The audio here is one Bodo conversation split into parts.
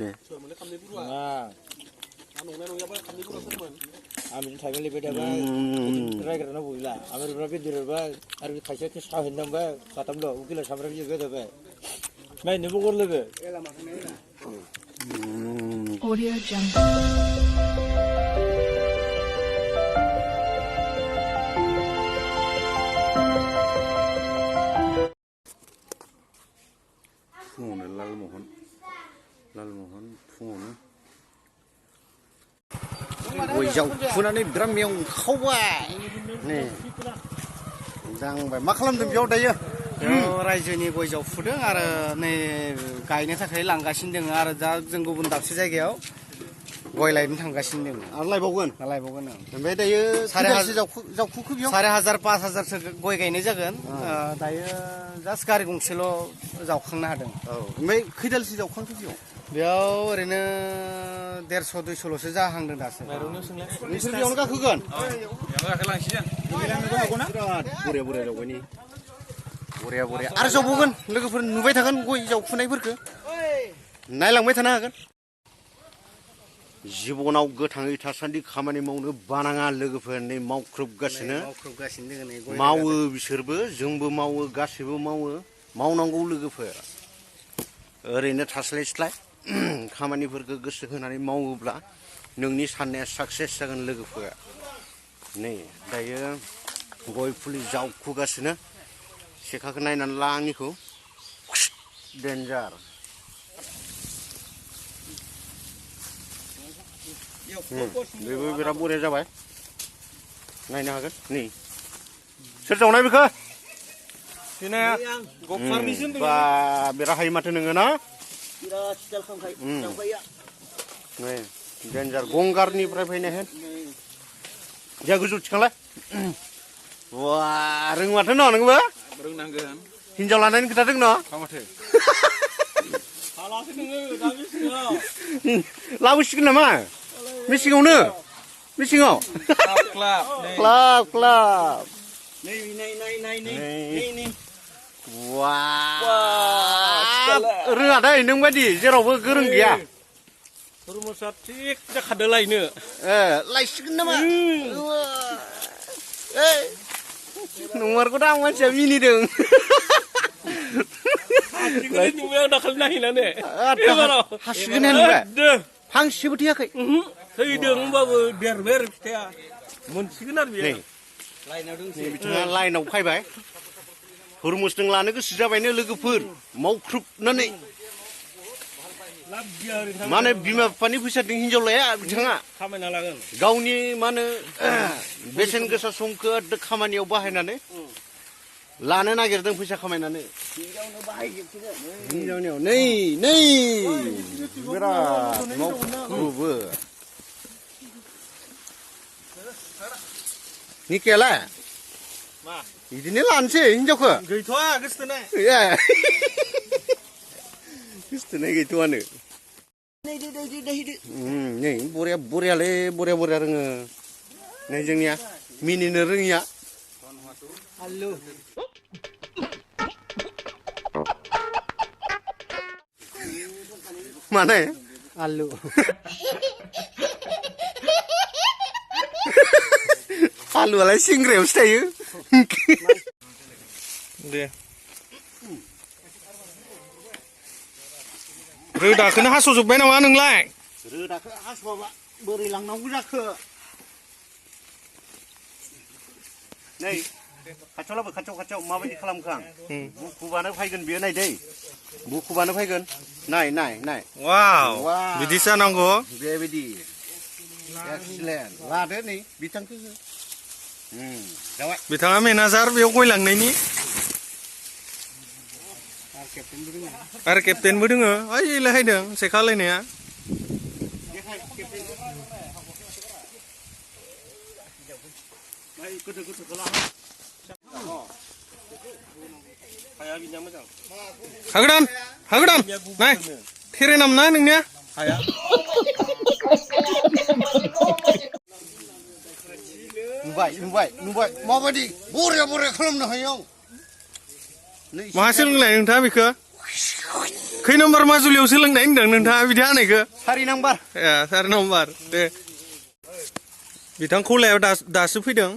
네. 아무튼 자기를 배다가 라이그러나 보일라. 아무리 브라비 들어봐. 아르비 카이세트 사했는 바 가담도 우길을 잡으라고 얘기해도 봐. 매 내보 걸려베. Audio Jungle. 풍어는 랄모헌 풍어는 고이자व फुनानै बिराद मेंखावबाय नै जांबाय मा खालामदों बेयाव दायो रायजोनि गयजाव फुदों आरो नै गायनो थाखाय लांगासिनो दङ आरो दा जों गुबुन दाबसे जायगायाव गय लायनो थांगासिनो दङ आरो लायबावगोन ओमफ्राय दायो 5,500 जावखुखो बेयाव 4,500 5,000सो गय गायनाय जागोन दायो जास्ट गारि गंसेल' जावखांनो हादों औ ओमफ्राय खैदालसो जावखांखो बेयाव ओरैनो 150 200ल'सो जाहांदों दासो नोंसोर बेयावनो गाखोगोन बरिया जावबायनि बरिया आरो जावबावगोन लोगोफोर नुबाय थागोन गय जावफुनायफोरखौ नायलांबाय थानो हागोन जिबनाव गोथाङै थासान्दि खामानि मावनो बानाङा लोगोफोरनि मावख्रुबगासिनो मावो बिसोरबो जोंबो मावो गासैबो मावनांगौ लोगोफोर ओरैनो थास्लायस्लाय खामानिफोरखौ गोसो होनानै मावोब्ला नोंनि साननाया साक्सेस जागोन लोगोफोर नै दायो गय फुलि जावखुगासिनो सेखाखौ नायनानै ला आंनिखौ डेन्जार बेबो बिराद बरिया जाबाय नायनो हागोन नै सोर जावनाय बेखौ बा बिराद हायो माथो नोङो ना नै डेन्जार गंगारनिफ्राय फैनाय हेन जा गोजौ थिखांलाय वा रोङो माथो न' नोंबो रोंनांगोन हिनजाव लानायनि खोथा दं न' माथो लाबोसिगोन नामा मेसेङावनो मेसेङाव क्लाब रोङा दै नों बायदि जेरावबो गोरों गैया रुमसा थिक जाखादो लायनो लायसिगोन नामा नंमारगौ दा आं मानसिया मिनिदों दाखालि नायहैनानै हासिगोन होनबाय फांसेबो थैयाखै थैदों होनबाबो देरबाय आरो फिथाइया मोनसिगोन आरो बेयो बिथाङा लाइनाव फैबाय हरमुसजों लानो गोसो जाबायनो लोगोफोर मावख्रुबनानै मा होनो बिमा बिफानि फैसाजों हिनजाव लाया बिथाङा खामायना लागोन गावनि मा होनो बेसेन गोसा समखौ खामानियाव बाहायनानै लानो नागिरदों फैसा खामायनानै हिनजावनियाव नै बिराद मावख्रुबो निकेला बिदिनो लानोसै हिनजावखौ गैथ'आ गोसोथोनाय गोसोथोनाय गैथ'आनो नै बरियालै बरिया रोङो नै जोंनिया मिनिनो रोङिया माने आलु आलुआलाय सिंग्रायावसो थायो दे रोदाखौनो हास'जोब्बाय नामा नोंलाय रोदाखौ हास'आबा बोरै लांनांगौ जाखो नै खाथियाव लाबो खाथियाव माबायदि खालामखो आं बुखुबानो फैगोन बेयो नाय दै बुखुबानो फैगोन नाय वाव बिदिसो जानांगौ बेबायदि एक्सिलेन्ट लादो नै बिथांखौ जाबाय बिथाङा मेनेजार बेयाव गय लांनायनि आरो केप्टेनबो दोङो ओइ लाहायदों सेखालायनाया हागोदान नाय थेरे नाम ना नोंनिया हाया नुबाय माबायदि बरिया खालामनो हायो माहा सोलोंलाय नोंथाङा बेखौ खै नाम्बार माजुलियाव सोलोंनाय होनदों नोंथाङा बिदि हानायखो 4 नाम्बार ए 4 नाम्बार दे बिथां खौलायाव दासो फैदों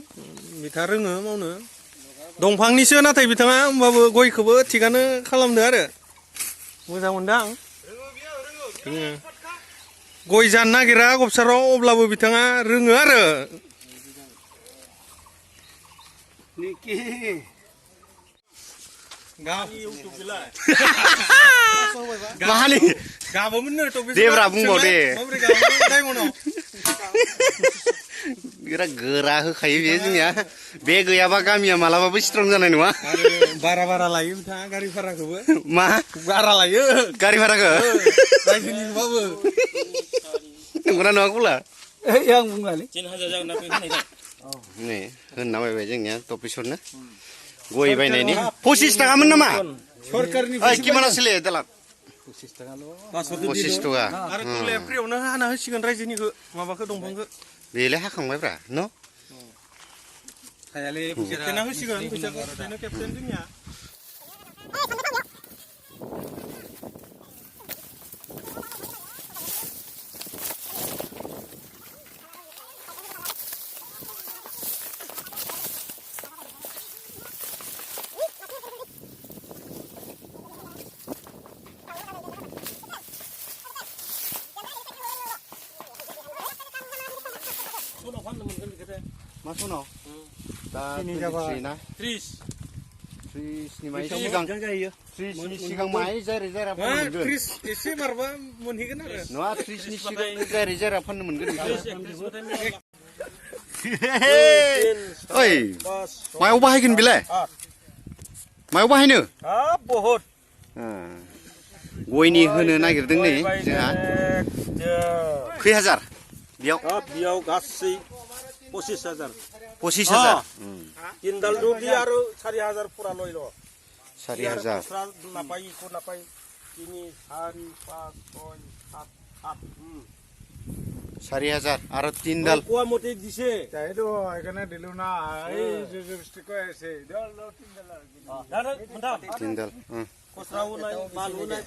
बिथाङा रोङो मावनो दंफांनिसो नाथाय बिथाङा होमबाबो गयखौबो थिगानो खालामदो आरो मोजां मोनदों आं गय जानो नागिरा गबसाराव अब्लाबो बिथाङा रोङो आरो निकी गाबो इउट्युब बिलाय माहानि गाबोमोननो थ' देब्रा बुंबाव दे माबोरै गाबोमोन डायमन्डआव बिराद गोरा होखायो बेयो जोंनिया बे गैयाबा गामिया मालाबाबो स्ट्रं जानाय नङा आरो बारा लायो बिथाङा गारि भाराखौबो मा बारा लायो गारि भाराखौ रायजोनिबाबो नंगौना नङा गुला आं बुंलालै 3000 जागोन ना फैनाय नै होनना बायबाय जोंनिया टपिसरनो गय बायनायनि 25 थाखामोन नामा सरकारनि ओइ किमान आसले दालाल 25 टाकाल' 25 टाका आरो खौलाया फ्रियावनो हाना होसिगोन रायजोनिखौ माबाखौ दंफांखौ बेलाय हाखांबायब्रा न हायालै खेबसेना होसिगोन फैसाखौ खेबसेनो खेबसेन जोंनिया मा सनाव दा 30 नि माइ सिगां 30 नि सिगां माइ जायरा जायरा फाननो मोनगोन 30 एसे बारबा मोनहैगोन आरो नङा 30 नि सिगां जायरा जायरा फाननो मोनगोन ओइ मायाव बाहायगोन बेलाय मायाव बाहायनो बहुत गयनि होनो नागिरदों नै जोंहा खै हाजार बेयाव गासै 25,000 25,000 তিনডাল দুধি আৰু 4,000 পুৰা লৈ ল 4,000 নাপাই ইকো নাপাই 3 4 5 6 7 8 4,000 আৰু 3 ডাল কোৱা মতে দিছে তাইতো এখানে দিলু না এই যে স্টিক আছে দল 3 ডাল কসরাও নাই মালু নাই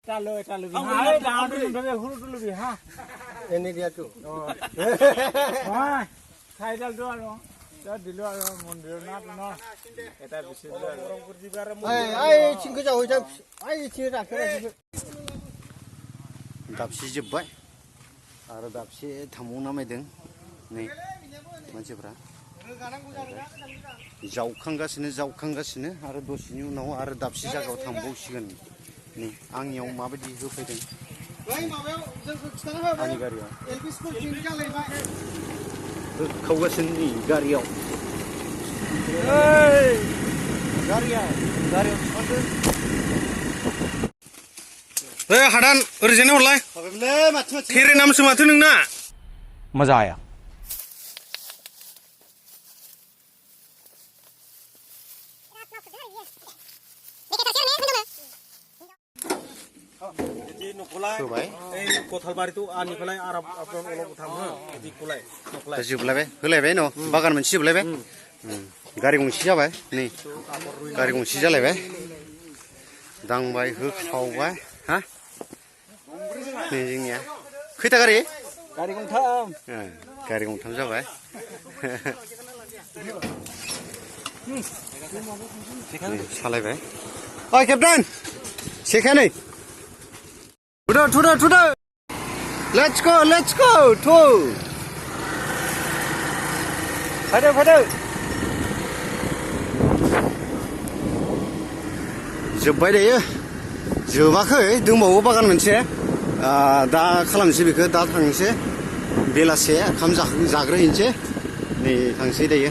টালো হাই ডাউনটো নবে হুৰুটো লবি হা এনে দিয়াটো হ্যাঁ খাইডালটো আৰু দিলো আৰু মন্দিৰৰ নাট ন এটা বিশেষ গৰমপুৰ দিবাৰ এই চিংকো যাও হইতা এই চিং ৰাখে दाबसे जोब्बाय आरो दाबसे थांबाव नामायदों नै मानसिफ्रा जावखांगासिनो आरो दसेनि उनाव आरो दाबसे जायगायाव थांबावसिगोन नै आंनियाव माबायदि होफैदों आंनि गारियाव होखावगासिनो नै गारियाव थिखांदों हादान ओरैजाय हरलाय खेरे नामसो माथो नोंना मजा आया होबाय कथालबारिखौ आनिफ्राय आराम आपन अलग थाङो बिदिखौलाय जोबलायबाय होलायबाय न बागान मोनसे जोबलायबाय गारि गंसे जाबाय नै गारि गंसे जालायबाय दांबाय होखावबाय हा नै जोंनिया खैथा गारि गारि गंथाम जाबाय सालायबाय ओइ केप्टेन सेखानै थुदो let's go थु फैदो जोब्बाय दायो जोबाखै दंबावो बागान मोनसे दा खालामनोसै बेखौ दा थांनोसै बेलासे ओंखाम जाग्रोहैनोसै नै थांसै दायो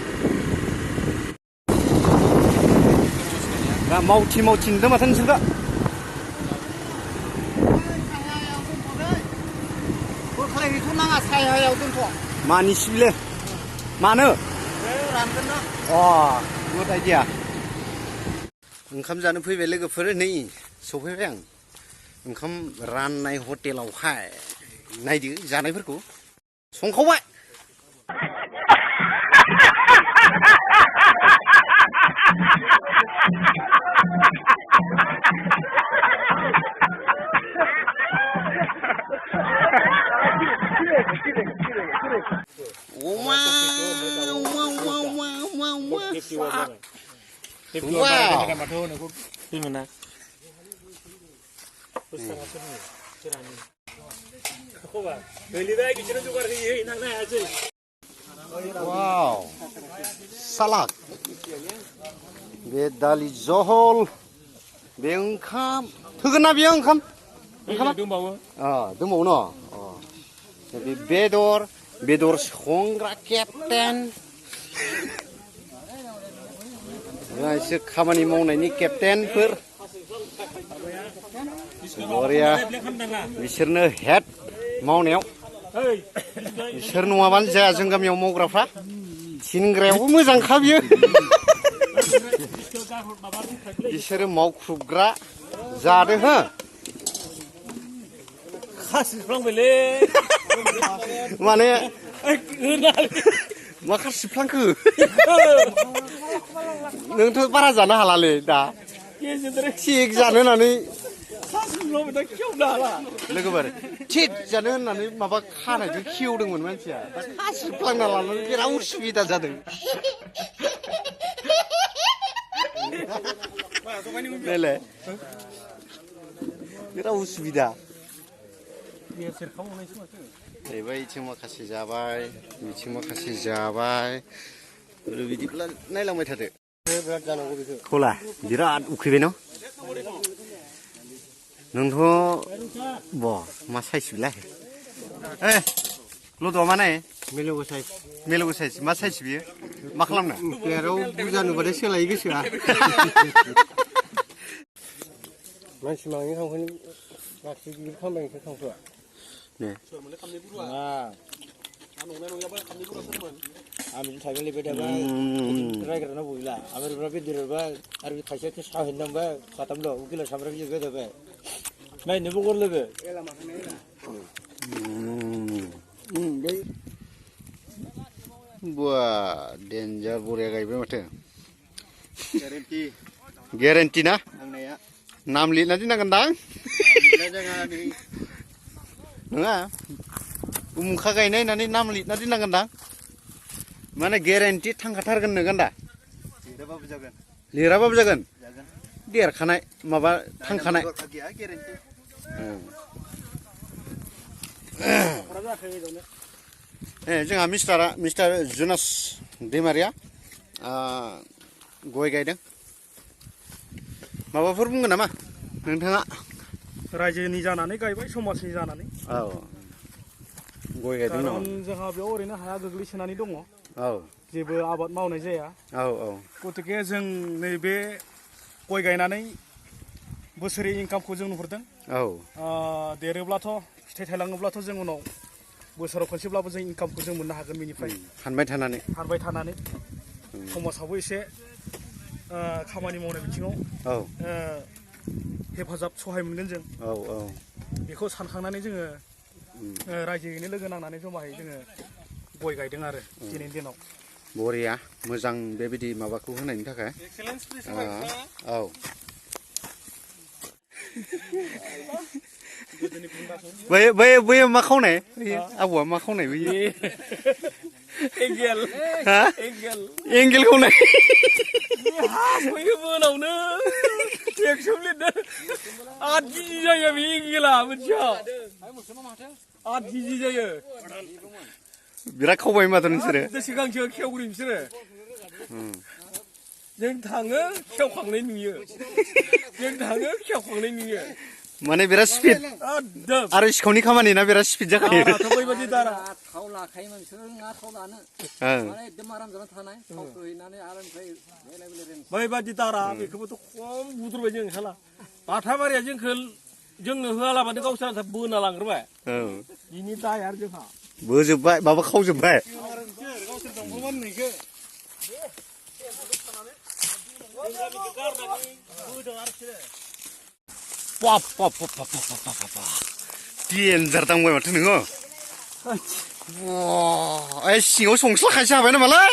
मावथि नुदों माथो नोंसोरखौ मानि सिबिले मानो गुड आइडिया ओंखाम जानो फैबाय लोगोफोर नै सफैबाय आं ओंखाम राननाय हटेलावहाय नायदो जानायफोरखौ संखावबाय Wow, salak. Be dali jahol. Be oंखाम. Hoगोन ना बेयो ओंखाम? ओंखामा? दंबावो। दंबावो न'? बे बेदर संग्रा केप्टेन. इसोर खामानि मावनायनि केप्टेनफोर. बरिया. बिसोरनो हेड मावनायाव. बिसोर नङाबानो जाया जों गामियाव मावग्राफ्रा. थिनग्रायावबो मोजांखा बियो. बिसोरो मावख्रुबग्रा जादो हो. खासिफ्लांबायलै माने मा खासिफ्लांखो नोंथ' बारा जानो हालालै दा थिक जानो होननानै लोगोफोर थिक जानो होननानै माबा खानायजों खेवदोंमोन मानसिया दा खासिफ्लांना लानानै बिराद उसुबिदा जादों नायलाय बिराद उसुबिदा बिथिं माखासे जाबाय बिथिं माखासे जाबाय बिदिब्ला नायलांबाय थादो खला बिराद उखैबाय न' नोंथ' मा साइज बिलाय लद'आ मा नाय मेलेगु साइज मा साइज बियो मा खालामनो बेयाव बुरजा नुबाथाय सोलायो गोसोआ मानसि मावनायनि खामानि गासै गिदिर खामानिखौ खालामथ'आ आं बिदि थागोन लेबाय थाबाय रायग्राना बयला आमेरिका बेदेरबा आरो खायसे साहैनांबाय साथामल' उकिला सामब्राम जोबबाय थाबाय नायनोबो गर लोगो बा डेन्जार बरिया गायबाय माथो गेरेन्टि ना नाम लिरना दोननांगोन दां नङा उमुखा गायनाय होननानै नाम लिरना दोननांगोन दां माने गेरेन्टि थांखाथारगोन नोगोन दा लिराबाबो जागोन देरखानाय माबा थांखानाय जोंहा मिस्टार जुनास दैमारिया गय गायदों माबाफोर बुंगोन नामा नोंथाङा रायजोनि जानानै गायबाय समाजनि जानानै गय गायदों नामा जोंहा बेयाव ओरैनो हाया गोग्लैसोनानै दङ औ जेबो आबाद मावनाय जाया औ गतिके जों नैबे गय गायनानै बोसोरै इनकामखौ जों नुहुरदों देरोब्लाथ' फिथाइ थायलाङोब्लाथ' जों उनाव बोसोराव खनसेब्लाबो जों इनकामखौ जों मोननो हागोन बेनिफ्राय हानबाय थानानै समाजावबो एसे खामानि मावनाय बिथिङाव हेफाजाब सहाय मोनगोन जों बेखौ सानखांनानै जोङो रायजोयैनो लोगो नांनानै जमायै जोङो गय गायदों आरो दिनैनि दिनाव बरिया मोजां बेबायदि माबाखौ होनायनि थाखाय औ बै मा खावनाय आबौआ मा खावनाय बै एंगेल खावनाय मोनावनो टेक्सआव लिरदों 8 केजि जायो बे एंगेला मोनसेया 8 केजि जायो बिराद खावबाय माथो नोंसोरो सिगांसो खेवग्रि बिसोरो जों थाङो खेवखांनाय नुयो माने बिराद स्पिड आरो सिखावनि खामानि ना बिराद स्पिड जाखायो बैबायदि दारा थाव लाखायोमोन बिसोरो नङा थाव लानो माने एकदम आराम जाना थानाय थावखौ हैनानै आरो ओमफ्राय बैबायदि दारा बेखौबोथ' खम बुद्रुबाय जों हाला बाथाबारिया जोंनो होआलाबानो गावसोर बोना लांग्रोबाय बिनि दाया आरो जोंहा बोजोबबाय माबा खावजोबबाय गावसोर दंफां बानायनायखौ डेन्जार दांबाय माथो नोङो सिङाव संस्लाखायसो हाबाय नामालाय